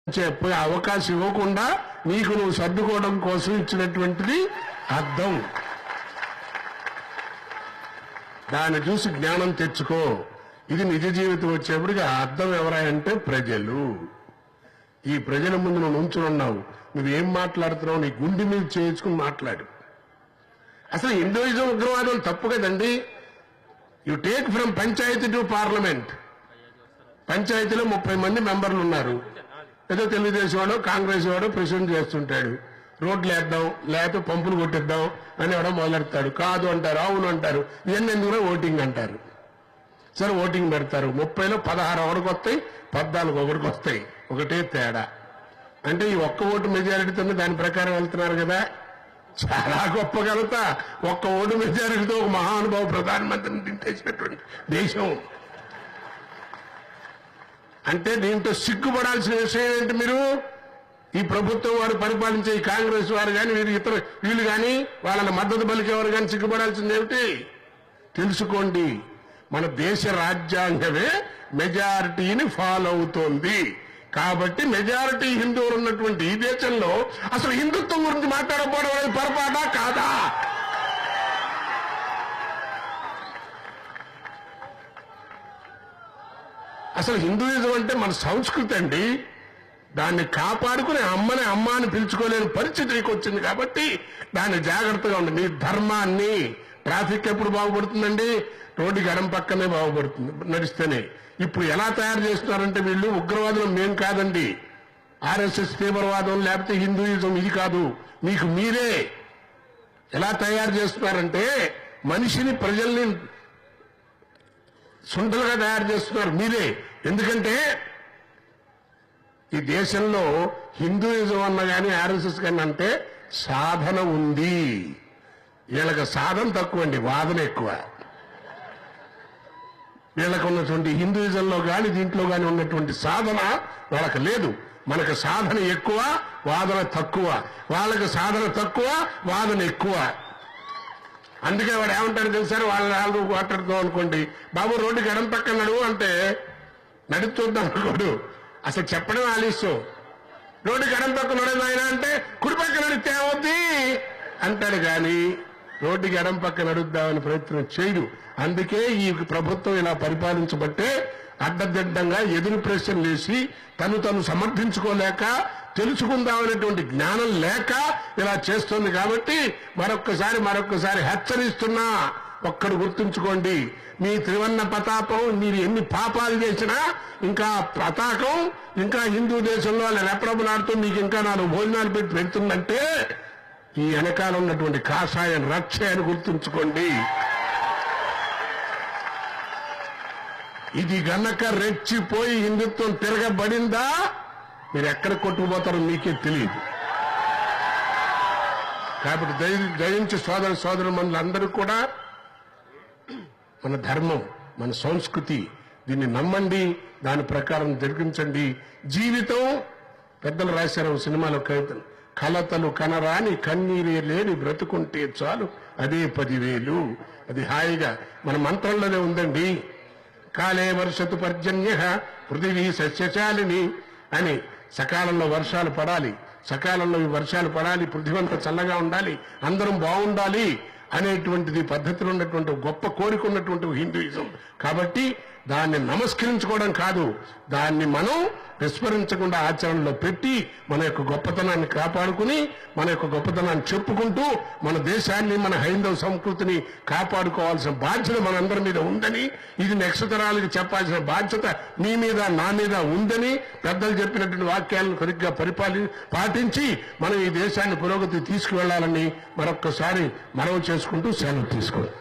చెప్పే అవకాశం ఇవ్వకుండా నీకు నువ్వు సర్దుకోవడం కోసం ఇచ్చినటువంటిది అర్థం. దాన్ని చూసి జ్ఞానం తెచ్చుకో. ఇది నిజ జీవితం వచ్చేప్పటికి అర్థం ఎవరంటే ప్రజలు. ఈ ప్రజల ముందు నువ్వు నుంచున్నావు, నువ్వేం మాట్లాడుతున్నావు, నీ గుండె మీద చేయించుకుని మాట్లాడు. అసలు హిందూయిజం ఉగ్రవాదం తప్పు కదండి. You take from panchayat to parliament. పంచాయతీలో 30 మంది మెంబర్లు ఉన్నారు. ఏదో తెలుగుదేశం వాడు కాంగ్రెస్ వాడు ప్రెసిడెంట్ చేస్తుంటాడు. రోడ్లు వేద్దాం లేకపోతే పంపులు కొట్టిద్దాం అని ఎవడో మొదలెడతాడు. కాదు అంటారు, అవును అంటారు, ఇవన్నీ ఎందుకు ఓటింగ్ అంటారు. సరే ఓటింగ్ పెడతారు. 30లో 16 ఒకటికి వస్తాయి, 14 ఒకటికి వస్తాయి. ఒకటే తేడా. అంటే ఈ ఒక్క ఓటు మెజారిటీతోనే దాని ప్రకారం వెళ్తున్నారు కదా. చాలా గొప్ప ఘనత. ఒక్క ఓటు మెజారిటీతో ఒక మహానుభావ ప్రధానమంత్రిని దింపేసినటువంటి దేశం. అంటే దీంట్లో సిగ్గుపడాల్సిన విషయం ఏంటి? మీరు ఈ ప్రభుత్వం వారు పరిపాలించే ఈ కాంగ్రెస్ వారు కానీ వీళ్ళు కానీ వాళ్ళని మద్దతు పలికేవారు కానీ సిగ్గుపడాల్సింది ఏమిటి? తెలుసుకోండి, మన దేశ రాజ్యాంగమే మెజారిటీని ఫాలో అవుతోంది. కాబట్టి మెజారిటీ హిందువులు ఉన్నటువంటి ఈ దేశంలో అసలు హిందుత్వం గురించి మాట్లాడకపోవడం అనేది పొరపాటా కాదా? అసలు హిందూయిజం అంటే మన సంస్కృతి అండి. దాన్ని కాపాడుకుని అమ్మని అమ్మ అని పిలుచుకోలేని పరిస్థితికి వచ్చింది. కాబట్టి దాన్ని జాగ్రత్తగా ఉండి మీ ధర్మాన్ని. ట్రాఫిక్ ఎప్పుడు బాగుపడుతుందండి? రోడ్డుకి ఎడం పక్కనే బాగుపడుతుంది నడిస్తేనే. ఇప్పుడు ఎలా తయారు చేస్తున్నారంటే వీళ్ళు ఉగ్రవాదులు మేం కాదండి, ఆర్ఎస్ఎస్ తీవ్రవాదం లేకపోతే హిందూయిజం ఇది కాదు, మీకు మీరే ఎలా తయారు చేస్తున్నారంటే మనిషిని ప్రజల్ని సుంటలుగా తయారు చేస్తున్నారు మీరే. ఎందుకంటే ఈ దేశంలో హిందూయిజం అన్న కానీ ఆర్ఎస్ఎస్ కానీ అంటే సాధన ఉంది. వీళ్ళకి సాధన తక్కువ అండి, వాదన ఎక్కువ. వీళ్ళకు ఉన్నటువంటి హిందూయిజంలో కానీ దీంట్లో కానీ ఉన్నటువంటి సాధన వాళ్ళకి లేదు. మనకు సాధన ఎక్కువ, వాదన తక్కువ. వాళ్ళకి సాధన తక్కువ, వాదన ఎక్కువ. అందుకే వాడు ఏమంటాడు తెలుసారు, వాళ్ళు మాట్లాడుతాం అనుకోండి, బాబు రోడ్డుకి ఎడం పక్కన నడువు అంటే నడిచి చూద్దాం అనుకోడు. అసలు చెప్పడం ఆలస్యం. రోడ్డుకి ఎడం పక్కన నడదు ఆయన అంటే కుడి పక్క నడిస్తే ఏమవుద్ది అంటాడు. కానీ రోడ్డుకి ఎడం పక్క నడుద్దామని ప్రయత్నం చేయడు. అందుకే ఈ ప్రభుత్వం ఇలా పరిపాలించబట్టే అడ్డదిడ్డంగా ఎదురు ప్రశ్నలు వేసి తను సమర్థించుకోలేక తెలుసుకుందామనేటువంటి జ్ఞానం లేక ఇలా చేస్తుంది. కాబట్టి మరొక్కసారి హెచ్చరిస్తున్నా, ఒక్కడు గుర్తుంచుకోండి, మీ త్రివర్ణ పతాకం మీరు ఎన్ని పాపాలు చేసినా ఇంకా పతాకం ఇంకా హిందూ దేశంలో అలా రెప్పడబలాడుతూ మీకు ఇంకా 4 భోజనాలు పెడుతుందంటే ఈ వెనకాల ఉన్నటువంటి కాషాయం రక్ష అని గుర్తుంచుకోండి. ఇది గనక రెచ్చిపోయి హిందుత్వం తిరగబడిందా మీరు ఎక్కడ కొట్టుకుపోతారో మీకే తెలియదు. కాబట్టి దయించి సోదరులందరూ కూడా మన ధర్మం, మన సంస్కృతి దీన్ని నమ్మండి, దాని ప్రకారం జరిగించండి. జీవితం పెద్దలు రాశారు సినిమాలో కవితలు, కలతలు కనరాని కన్నీరే లేని బ్రతుకుంటే చాలు అదే 10,000. అది హాయిగా మన మంత్రంలోనే ఉందండి. కాలే వర్షతు పర్జన్య పృథివీ సస్యశాలిని అని. సకాలంలో వర్షాలు పడాలి, సకాలంలో ఈ వర్షాలు పడాలి, పృథివీ అంతా చల్లగా ఉండాలి, అందరం బాగుండాలి అనేటువంటిది పద్ధతిలో ఉన్నటువంటి గొప్ప కోరిక ఉన్నటువంటి హిందూయిజం. కాబట్టి దాన్ని నమస్కరించుకోవడం కాదు, దాన్ని మనం విస్మరించకుండా ఆచరణలో పెట్టి మన యొక్క గొప్పతనాన్ని కాపాడుకుని మన యొక్క గొప్పతనాన్ని చెప్పుకుంటూ మన దేశాన్ని మన హైందవ సంస్కృతిని కాపాడుకోవాల్సిన బాధ్యత మనందరి మీద ఉందని, ఇది నెక్స్ట్ తరాలకు చెప్పాల్సిన బాధ్యత మీ మీద నా మీద ఉందని పెద్దలు చెప్పినటువంటి వాక్యాలను సరిగ్గా పాటించి మనం ఈ దేశాన్ని పురోగతి తీసుకువెళ్లాలని మరొక్కసారి మనవి చేసుకుంటూ సెలవు తీసుకోండి.